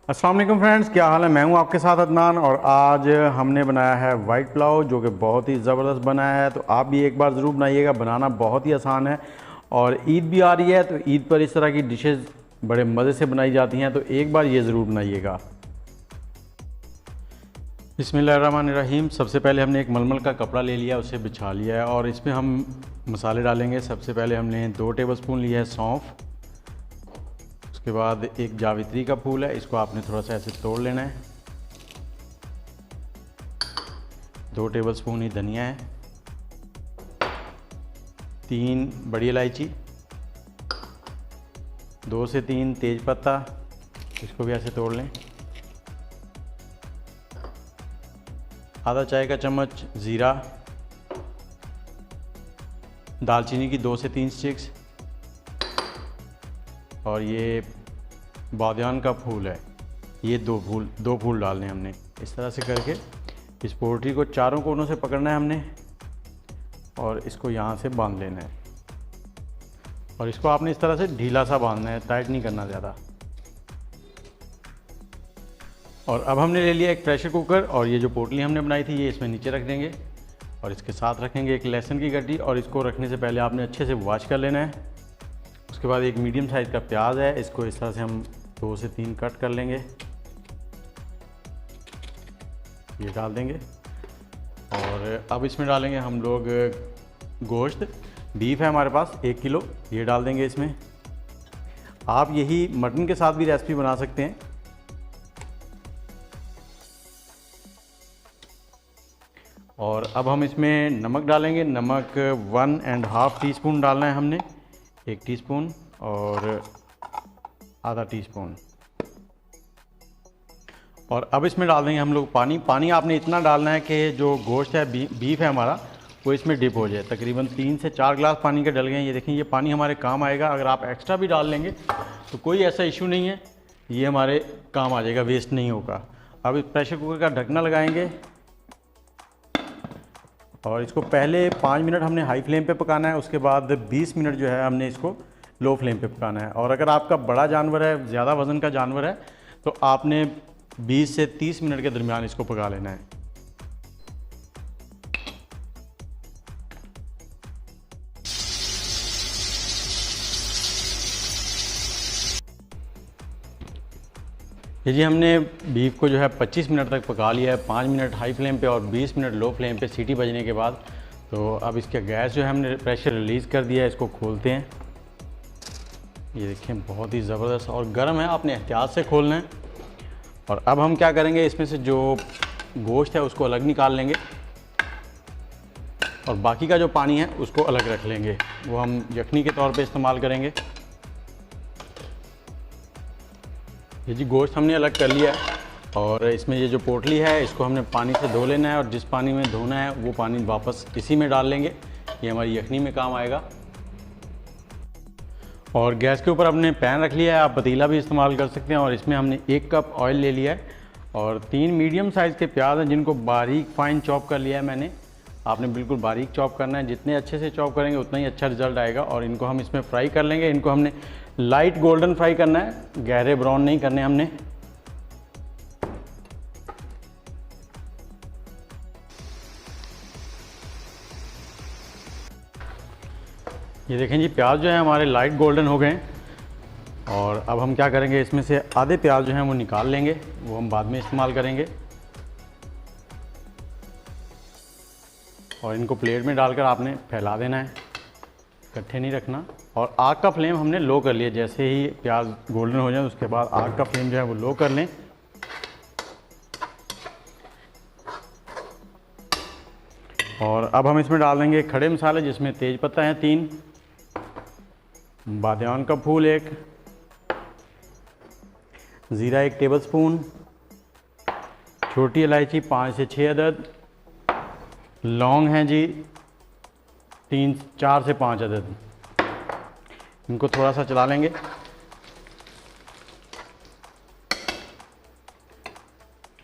अस्सलाम वालेकुम फ्रेंड्स, क्या हाल है। मैं हूं आपके साथ अदनान और आज हमने बनाया है वाइट पुलाव जो कि बहुत ही ज़बरदस्त बनाया है। तो आप भी एक बार ज़रूर बनाइएगा, बनाना बहुत ही आसान है। और ईद भी आ रही है तो ईद पर इस तरह की डिशेस बड़े मज़े से बनाई जाती हैं, तो एक बार ये ज़रूर बनाइएगा। बिस्मिल्लाहिर्रहमानिर्रहीम। सबसे पहले हमने एक मलमल का कपड़ा ले लिया, उसे बिछा लिया है और इसमें हम मसाले डालेंगे। सबसे पहले हमने 2 टेबलस्पून लिया है सौंफ। उसके बाद एक जावित्री का फूल है, इसको आपने थोड़ा सा ऐसे तोड़ लेना है। 2 टेबलस्पून ही धनिया है। 3 बड़ी इलायची, 2 से 3 तेज पत्ता, इसको भी ऐसे तोड़ लें। आधा चाय का चम्मच ज़ीरा, दालचीनी की 2 से 3 स्टिक्स और ये बादियान का फूल है, ये 2 फूल डालने हैं हमने। इस तरह से करके इस पोल्ट्री को चारों कोनों से पकड़ना है हमने और इसको यहाँ से बांध लेना है। और इसको आपने इस तरह से ढीला सा बांधना है, टाइट नहीं करना ज़्यादा। और अब हमने ले लिया एक प्रेशर कुकर और ये जो पोटली हमने बनाई थी ये इसमें नीचे रख देंगे और इसके साथ रखेंगे एक लहसुन की गड्डी। और इसको रखने से पहले आपने अच्छे से वॉश कर लेना है। उसके बाद एक मीडियम साइज़ का प्याज है, इसको इस तरह से हम 2 से 3 कट कर लेंगे, ये डाल देंगे। और अब इसमें डालेंगे हम लोग गोश्त। बीफ है हमारे पास 1 किलो, ये डाल देंगे इसमें। आप यही मटन के साथ भी रेसिपी बना सकते हैं। और अब हम इसमें नमक डालेंगे। नमक 1.5 टीस्पून डालना है हमने, 1 टीस्पून और आधा टीस्पून। और अब इसमें डाल देंगे हम लोग पानी। पानी आपने इतना डालना है कि जो गोश्त है, बीफ है हमारा, वो इसमें डिप हो जाए। तकरीबन 3 से 4 गिलास पानी के डल गए हैं। ये देखें, ये पानी हमारे काम आएगा। अगर आप एक्स्ट्रा भी डाल लेंगे तो कोई ऐसा इशू नहीं है, ये हमारे काम आ जाएगा, वेस्ट नहीं होगा। अब इस प्रेशर कुकर का ढकना लगाएंगे और इसको पहले 5 मिनट हमने हाई फ्लेम पे पकाना है। उसके बाद 20 मिनट जो है हमने इसको लो फ्लेम पे पकाना है। और अगर आपका बड़ा जानवर है, ज़्यादा वज़न का जानवर है, तो आपने 20 से 30 मिनट के दरमियान इसको पका लेना है। ये जी हमने बीफ को जो है 25 मिनट तक पका लिया है, 5 मिनट हाई फ्लेम पे और 20 मिनट लो फ्लेम पे सीटी बजने के बाद। तो अब इसका गैस जो है हमने प्रेशर रिलीज़ कर दिया है, इसको खोलते हैं। ये देखें, बहुत ही ज़बरदस्त और गर्म है, आपने एहतियात से खोलना है। और अब हम क्या करेंगे, इसमें से जो गोश्त है उसको अलग निकाल लेंगे और बाकी का जो पानी है उसको अलग रख लेंगे, वो हम यखनी के तौर पे इस्तेमाल करेंगे। ये जी गोश्त हमने अलग कर लिया है और इसमें ये जो पोटली है इसको हमने पानी से धो लेना है और जिस पानी में धोना है वो पानी वापस इसी में डाल लेंगे, ये हमारी यखनी में काम आएगा। और गैस के ऊपर हमने पैन रख लिया है, आप पतीला भी इस्तेमाल कर सकते हैं। और इसमें हमने 1 कप ऑयल ले लिया है और 3 मीडियम साइज़ के प्याज हैं जिनको बारीक फाइन चॉप कर लिया है मैंने। आपने बिल्कुल बारीक चॉप करना है, जितने अच्छे से चॉप करेंगे उतना ही अच्छा रिजल्ट आएगा। और इनको हम इसमें फ्राई कर लेंगे। इनको हमने लाइट गोल्डन फ्राई करना है, गहरे ब्राउन नहीं करने हमने। ये देखें जी, प्याज जो है हमारे लाइट गोल्डन हो गए हैं। और अब हम क्या करेंगे, इसमें से आधे प्याज जो हैं वो निकाल लेंगे, वो हम बाद में इस्तेमाल करेंगे। और इनको प्लेट में डालकर आपने फैला देना है, इकट्ठे नहीं रखना। और आग का फ्लेम हमने लो कर लिया। जैसे ही प्याज गोल्डन हो जाए उसके बाद आग का फ्लेम जो है वो लो कर लें। और अब हम इसमें डाल देंगे खड़े मसाले, जिसमें तेज पत्ता हैं 3, बादियान का फूल 1, ज़ीरा 1 टेबलस्पून, छोटी इलायची 5 से 6 अदद, लौंग हैं जी 4 से 5 अदद। इनको थोड़ा सा चला लेंगे।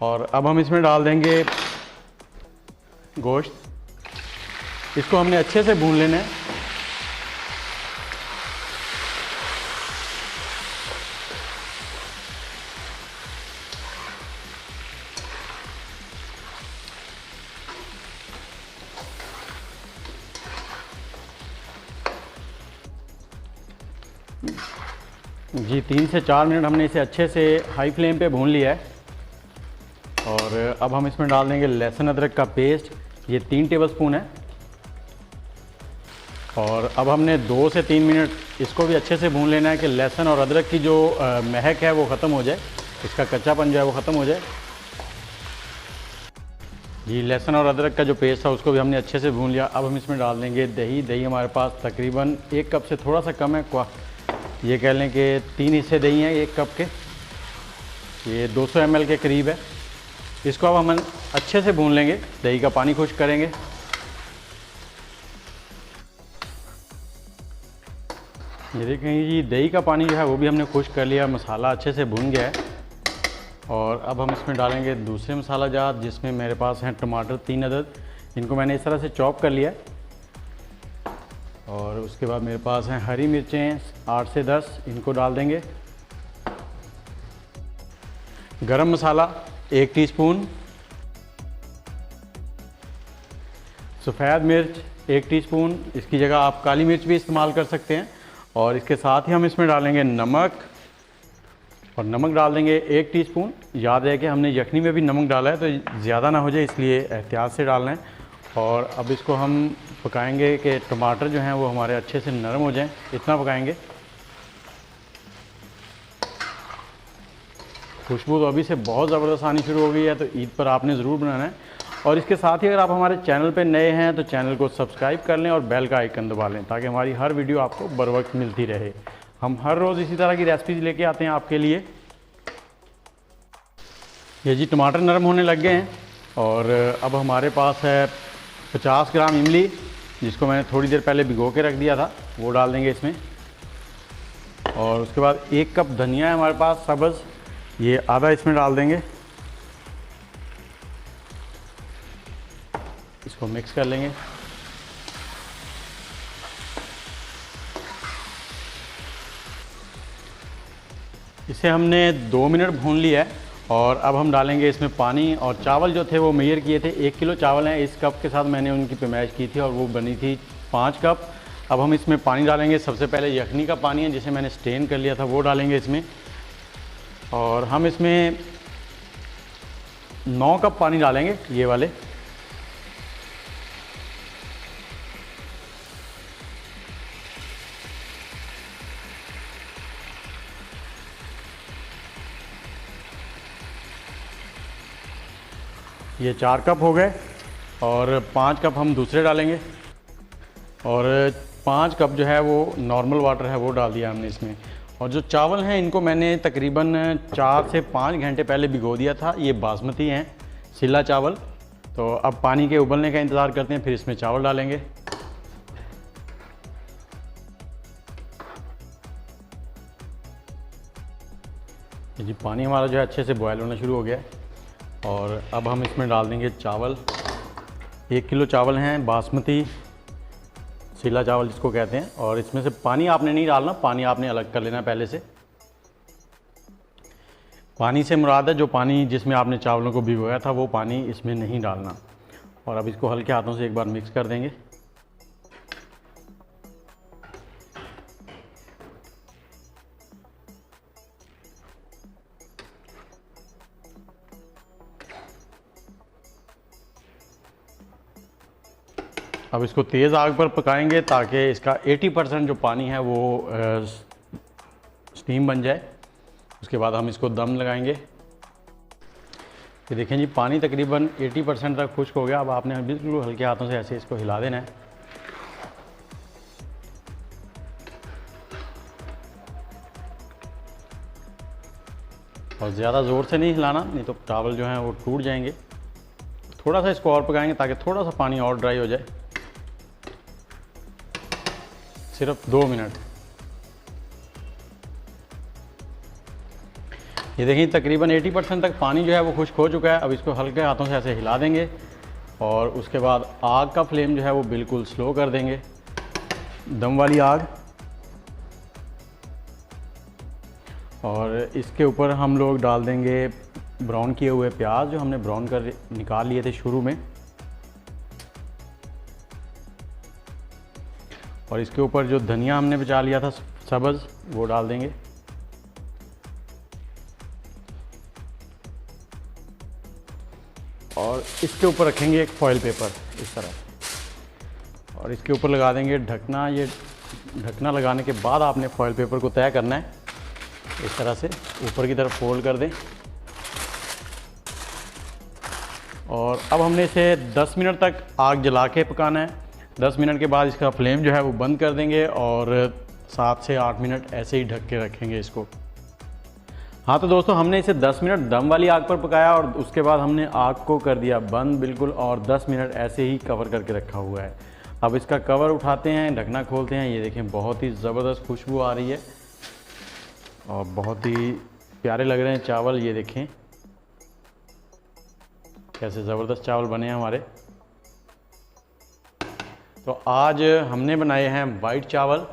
और अब हम इसमें डाल देंगे गोश्त, इसको हमने अच्छे से भून लेना है। जी 3 से 4 मिनट हमने इसे अच्छे से हाई फ्लेम पे भून लिया है। और अब हम इसमें डाल देंगे लहसुन अदरक का पेस्ट, ये 3 टेबलस्पून है। और अब हमने 2 से 3 मिनट इसको भी अच्छे से भून लेना है कि लहसुन और अदरक की जो महक है वो ख़त्म हो जाए, इसका कच्चापन जो है वो ख़त्म हो जाए। जी लहसुन और अदरक का जो पेस्ट था उसको भी हमने अच्छे से भून लिया। अब हम इसमें डाल देंगे दही। दही हमारे पास तकरीबन 1 कप से थोड़ा सा कम है, ये कह लें कि 3 हिस्से दही हैं 1 कप के, ये 200 ml के करीब है। इसको अब हम अच्छे से भून लेंगे, दही का पानी खुश्क करेंगे। ये देखें जी दही का पानी जो है वो भी हमने खुश्क कर लिया, मसाला अच्छे से भून गया है। और अब हम इसमें डालेंगे दूसरे मसाला जात, जिसमें मेरे पास हैं टमाटर 3 अदद, इनको मैंने इस तरह से चॉप कर लिया है। और उसके बाद मेरे पास हैं हरी मिर्चें 8 से 10, इनको डाल देंगे। गरम मसाला 1 टीस्पून, सफ़ेद मिर्च 1 टीस्पून, इसकी जगह आप काली मिर्च भी इस्तेमाल कर सकते हैं। और इसके साथ ही हम इसमें डालेंगे नमक, और नमक डाल देंगे 1 टीस्पून। याद है कि हमने यखनी में भी नमक डाला है तो ज़्यादा ना हो जाए, इसलिए एहतियात से डालना है। और अब इसको हम पकाएंगे कि टमाटर जो हैं वो हमारे अच्छे से नरम हो जाएं, इतना पकाएंगे। खुशबू तो अभी से बहुत ज़बरदस्त आनी शुरू हो गई है, तो ईद पर आपने ज़रूर बनाना है। और इसके साथ ही अगर आप हमारे चैनल पर नए हैं तो चैनल को सब्सक्राइब कर लें और बेल का आइकन दबा लें, ताकि हमारी हर वीडियो आपको बर वक्त मिलती रहे। हम हर रोज़ इसी तरह की रेसिपीज़ लेके आते हैं आपके लिए। ये जी टमाटर नरम होने लग गए हैं। और अब हमारे पास है 50 ग्राम इमली, जिसको मैंने थोड़ी देर पहले भिगो के रख दिया था, वो डाल देंगे इसमें। और उसके बाद 1 कप धनिया है हमारे पास सब्ज़, ये आधा इसमें डाल देंगे। इसको मिक्स कर लेंगे। इसे हमने 2 मिनट भून लिया है। और अब हम डालेंगे इसमें पानी। और चावल जो थे वो मेजर किए थे, 1 किलो चावल हैं, इस कप के साथ मैंने उनकी पैमाइश की थी और वो बनी थी 5 कप। अब हम इसमें पानी डालेंगे। सबसे पहले यखनी का पानी है जिसे मैंने स्टेन कर लिया था, वो डालेंगे इसमें। और हम इसमें 9 कप पानी डालेंगे, ये वाले। ये 4 कप हो गए। और 5 कप हम दूसरे डालेंगे। और 5 कप जो है वो नॉर्मल वाटर है वो डाल दिया हमने इसमें। और जो चावल हैं इनको मैंने तकरीबन 4 से 5 घंटे पहले भिगो दिया था। ये बासमती हैं, सिला चावल। तो अब पानी के उबलने का इंतज़ार करते हैं, फिर इसमें चावल डालेंगे। जी पानी हमारा जो है अच्छे से बॉयल होना शुरू हो गया है। और अब हम इसमें डाल देंगे चावल। 1 किलो चावल हैं बासमती सिला चावल जिसको कहते हैं। और इसमें से पानी आपने नहीं डालना, पानी आपने अलग कर लेना पहले से। पानी से मुराद है जो पानी जिसमें आपने चावलों को भिगोया था वो पानी इसमें नहीं डालना। और अब इसको हल्के हाथों से एक बार मिक्स कर देंगे। अब इसको तेज़ आग पर पकाएंगे ताकि इसका 80% जो पानी है वो स्टीम बन जाए। उसके बाद हम इसको दम लगाएंगे। ये देखें जी पानी तकरीबन 80% तक खुश्क हो गया। अब आपने बिल्कुल हल्के हाथों से ऐसे इसको हिला देना है। और ज़्यादा ज़ोर से नहीं हिलाना, नहीं तो चावल जो हैं वो टूट जाएंगे। थोड़ा सा इसको और पकाएंगे ताकि थोड़ा सा पानी और ड्राई हो जाए। सिर्फ 2 मिनट। ये देखिए तकरीबन 80% तक पानी जो है वो खुश्क हो चुका है। अब इसको हल्के हाथों से ऐसे हिला देंगे। और उसके बाद आग का फ्लेम जो है वो बिल्कुल स्लो कर देंगे, दम वाली आग। और इसके ऊपर हम लोग डाल देंगे ब्राउन किए हुए प्याज, जो हमने ब्राउन कर निकाल लिए थे शुरू में। और इसके ऊपर जो धनिया हमने बचा लिया था सब्ज़, वो डाल देंगे। और इसके ऊपर रखेंगे एक फॉइल पेपर इस तरह से, और इसके ऊपर लगा देंगे ढकना। ये ढकना लगाने के बाद आपने फॉइल पेपर को तय करना है, इस तरह से ऊपर की तरफ फोल्ड कर दें। और अब हमने इसे 10 मिनट तक आग जला के पकाना है। 10 मिनट के बाद इसका फ्लेम जो है वो बंद कर देंगे और 7 से 8 मिनट ऐसे ही ढक के रखेंगे इसको। हाँ तो दोस्तों, हमने इसे 10 मिनट दम वाली आग पर पकाया और उसके बाद हमने आग को कर दिया बंद बिल्कुल, और 10 मिनट ऐसे ही कवर करके रखा हुआ है। अब इसका कवर उठाते हैं, ढकना खोलते हैं। ये देखें, बहुत ही ज़बरदस्त खुशबू आ रही है और बहुत ही प्यारे लग रहे हैं चावल। ये देखें कैसे ज़बरदस्त चावल बने हैं हमारे। तो आज हमने बनाए हैं वाइट चावल